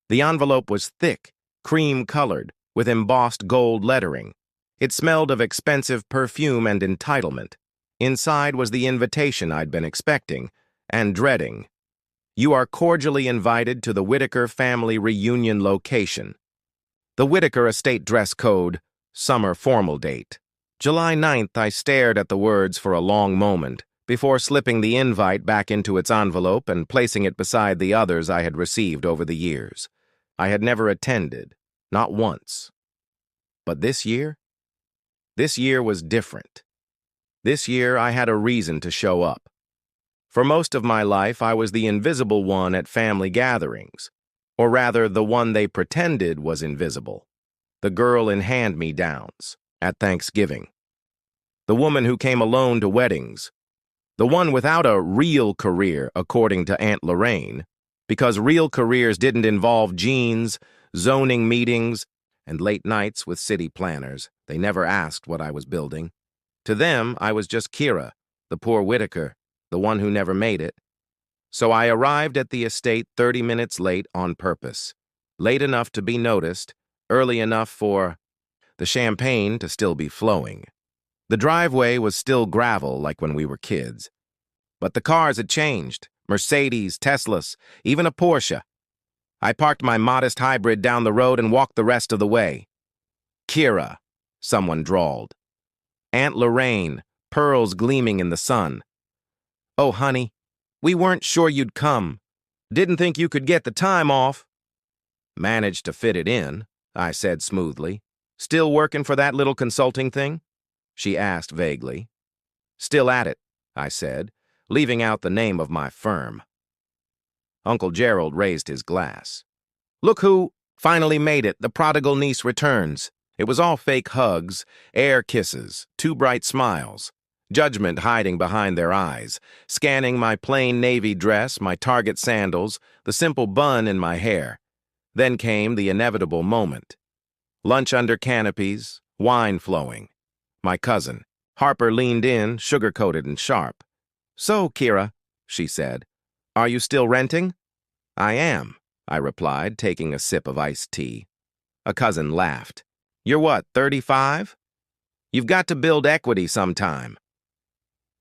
The envelope was thick, cream-colored, with embossed gold lettering. It smelled of expensive perfume and entitlement. Inside was the invitation I'd been expecting and dreading. You are cordially invited to the Whitaker family reunion location. The Whitaker estate dress code, summer formal date. July 9th, I stared at the words for a long moment before slipping the invite back into its envelope and placing it beside the others I had received over the years. I had never attended, not once. But this year? This year was different. This year, I had a reason to show up. For most of my life, I was the invisible one at family gatherings, or rather, the one they pretended was invisible. The girl in hand-me-downs at Thanksgiving. The woman who came alone to weddings. The one without a real career, according to Aunt Lorraine, because real careers didn't involve jeans, zoning meetings, and late nights with city planners. They never asked what I was building. To them, I was just Kira, the poor Whitaker, the one who never made it. So I arrived at the estate 30 minutes late on purpose. Late enough to be noticed, early enough for the champagne to still be flowing. The driveway was still gravel like when we were kids. But the cars had changed. Mercedes, Teslas, even a Porsche. I parked my modest hybrid down the road and walked the rest of the way. Kira, someone drawled. Aunt Lorraine, pearls gleaming in the sun. Oh, honey, we weren't sure you'd come. Didn't think you could get the time off. Managed to fit it in, I said smoothly. Still working for that little consulting thing? She asked vaguely. Still at it, I said, leaving out the name of my firm. Uncle Gerald raised his glass. Look who finally made it, the prodigal niece returns. It was all fake hugs, air kisses, two bright smiles, judgment hiding behind their eyes, scanning my plain navy dress, my Target sandals, the simple bun in my hair. Then came the inevitable moment. Lunch under canopies, wine flowing. My cousin, Harper, leaned in, sugar-coated and sharp. So, Kira, she said, are you still renting? I am, I replied, taking a sip of iced tea. A cousin laughed. You're what, 35? You've got to build equity sometime.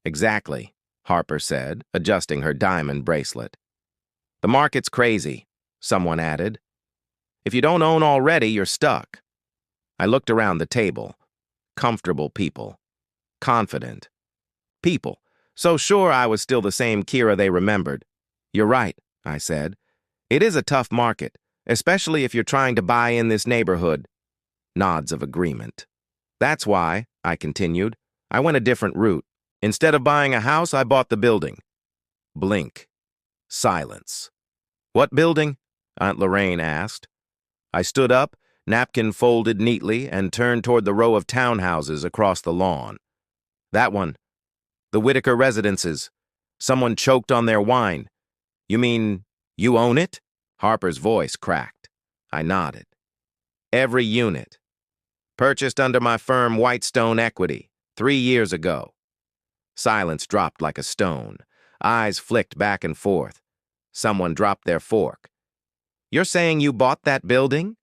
Exactly, Harper said, adjusting her diamond bracelet. The market's crazy, someone added. If you don't own already, you're stuck. I looked around the table. Comfortable people. Confident. People. So sure I was still the same Kira they remembered. You're right, I said. It is a tough market, especially if you're trying to buy in this neighborhood. Nods of agreement. That's why, I continued, I went a different route. Instead of buying a house, I bought the building. Blink. Silence. What building? Aunt Lorraine asked. I stood up, napkin folded neatly, and turned toward the row of townhouses across the lawn. That one. The Whitaker residences. Someone choked on their wine. You mean, you own it? Harper's voice cracked. I nodded. Every unit. Purchased under my firm Whitestone Equity, 3 years ago. Silence dropped like a stone. Eyes flicked back and forth. Someone dropped their fork. You're saying you bought that building?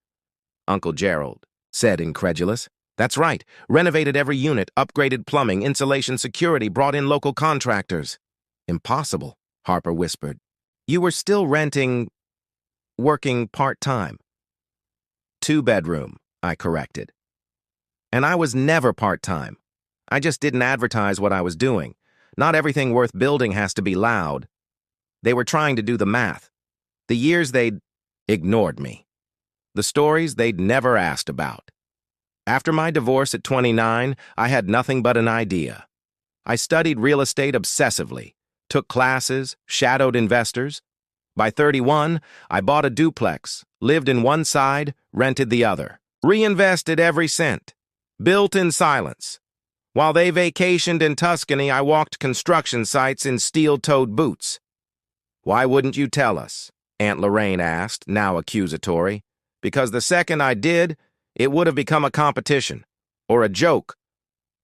Uncle Gerald said, incredulous. That's right. Renovated every unit, upgraded plumbing, insulation, security, brought in local contractors. Impossible, Harper whispered. You were still renting, working part-time. 2-bedroom, I corrected. And I was never part-time. I just didn't advertise what I was doing. Not everything worth building has to be loud. They were trying to do the math. The years they'd ignored me. The stories they'd never asked about. After my divorce at 29, I had nothing but an idea. I studied real estate obsessively, took classes, shadowed investors. By 31, I bought a duplex, lived in one side, rented the other. Reinvested every cent. Built in silence. While they vacationed in Tuscany, I walked construction sites in steel-toed boots. Why wouldn't you tell us? Aunt Lorraine asked, now accusatory. Because the second I did, it would have become a competition. Or a joke.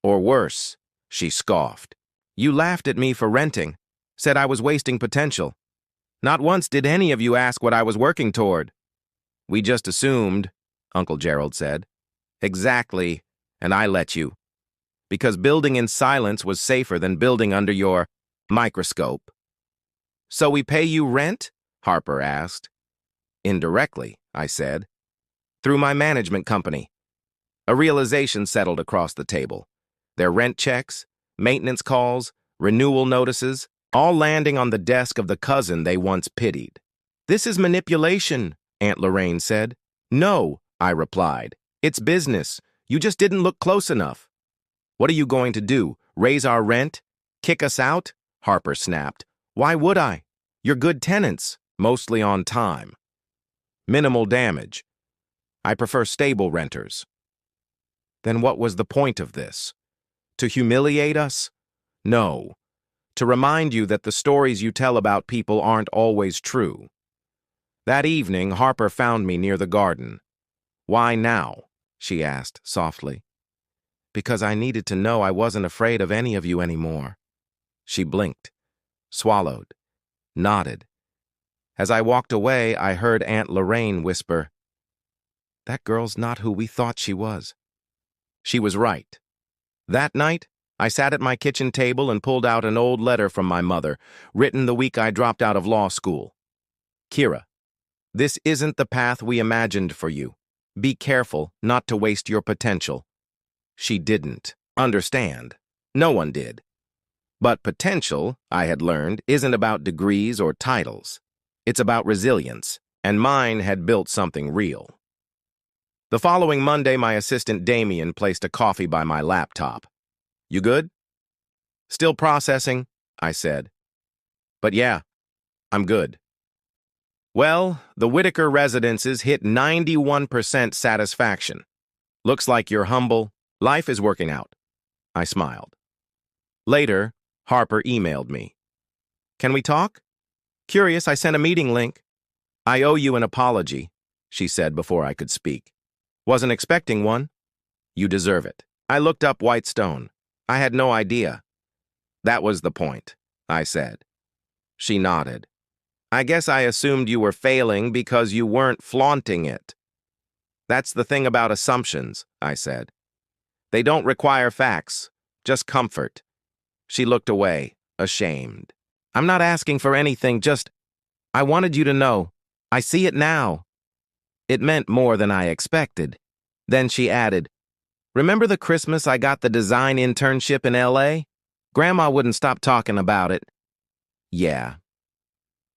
Or worse, she scoffed. You laughed at me for renting, said I was wasting potential. Not once did any of you ask what I was working toward. We just assumed, Uncle Gerald said. Exactly, and I let you. Because building in silence was safer than building under your microscope. So we pay you rent? Harper asked. Indirectly, I said. Through my management company. A realization settled across the table. Their rent checks, maintenance calls, renewal notices, all landing on the desk of the cousin they once pitied. This is manipulation, Aunt Lorraine said. No, I replied. It's business. You just didn't look close enough. What are you going to do? Raise our rent? Kick us out? Harper snapped. Why would I? You're good tenants, mostly on time. Minimal damage. I prefer stable renters. Then what was the point of this? To humiliate us? No. To remind you that the stories you tell about people aren't always true. That evening, Harper found me near the garden. Why now? She asked softly. Because I needed to know I wasn't afraid of any of you anymore. She blinked, swallowed, nodded. As I walked away, I heard Aunt Lorraine whisper, "That girl's not who we thought she was." She was right. That night, I sat at my kitchen table and pulled out an old letter from my mother, written the week I dropped out of law school. Kira, this isn't the path we imagined for you. Be careful not to waste your potential. She didn't understand. No one did. But potential, I had learned, isn't about degrees or titles. It's about resilience, and mine had built something real. The following Monday, my assistant Damien placed a coffee by my laptop. You good? Still processing, I said. But yeah, I'm good. Well, the Whitaker residences hit 91% satisfaction. Looks like you're humble. Life is working out. I smiled. Later, Harper emailed me. Can we talk? Curious, I sent a meeting link. I owe you an apology, she said before I could speak. Wasn't expecting one. You deserve it. I looked up Whitestone. I had no idea. That was the point, I said. She nodded. I guess I assumed you were failing because you weren't flaunting it. That's the thing about assumptions, I said. They don't require facts, just comfort. She looked away, ashamed. I'm not asking for anything, just, I wanted you to know. I see it now. It meant more than I expected. Then she added, remember the Christmas I got the design internship in LA? Grandma wouldn't stop talking about it. Yeah.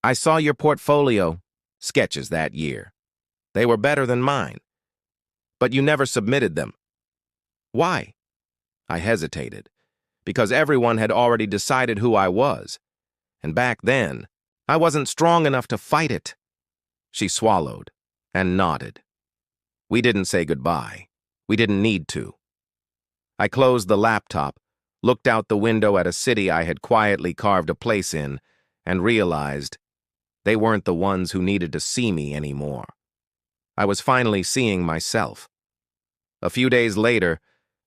I saw your portfolio, sketches that year. They were better than mine. But you never submitted them. Why? I hesitated, because everyone had already decided who I was. And back then, I wasn't strong enough to fight it. She swallowed and nodded. We didn't say goodbye. We didn't need to. I closed the laptop, looked out the window at a city I had quietly carved a place in, and realized they weren't the ones who needed to see me anymore. I was finally seeing myself. A few days later,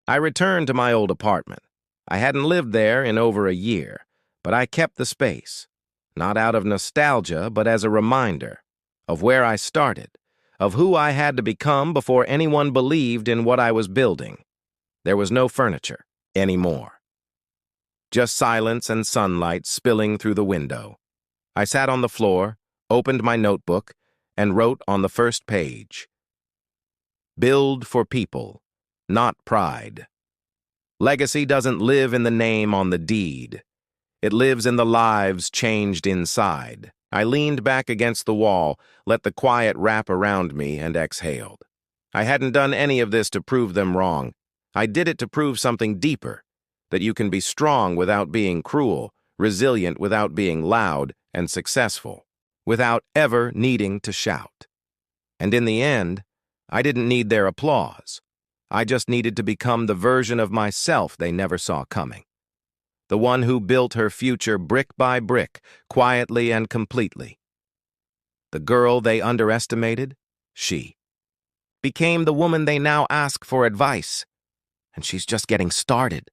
I returned to my old apartment. I hadn't lived there in over a year, but I kept the space, not out of nostalgia, but as a reminder of where I started, of who I had to become before anyone believed in what I was building. There was no furniture anymore. Just silence and sunlight spilling through the window. I sat on the floor, opened my notebook, and wrote on the first page, Build for people, not pride. Legacy doesn't live in the name on the deed. It lives in the lives changed inside. I leaned back against the wall, let the quiet wrap around me, and exhaled. I hadn't done any of this to prove them wrong. I did it to prove something deeper, that you can be strong without being cruel, resilient without being loud, and successful, without ever needing to shout. And in the end, I didn't need their applause. I just needed to become the version of myself they never saw coming. The one who built her future brick by brick, quietly and completely. The girl they underestimated, she, became the woman they now ask for advice. And she's just getting started.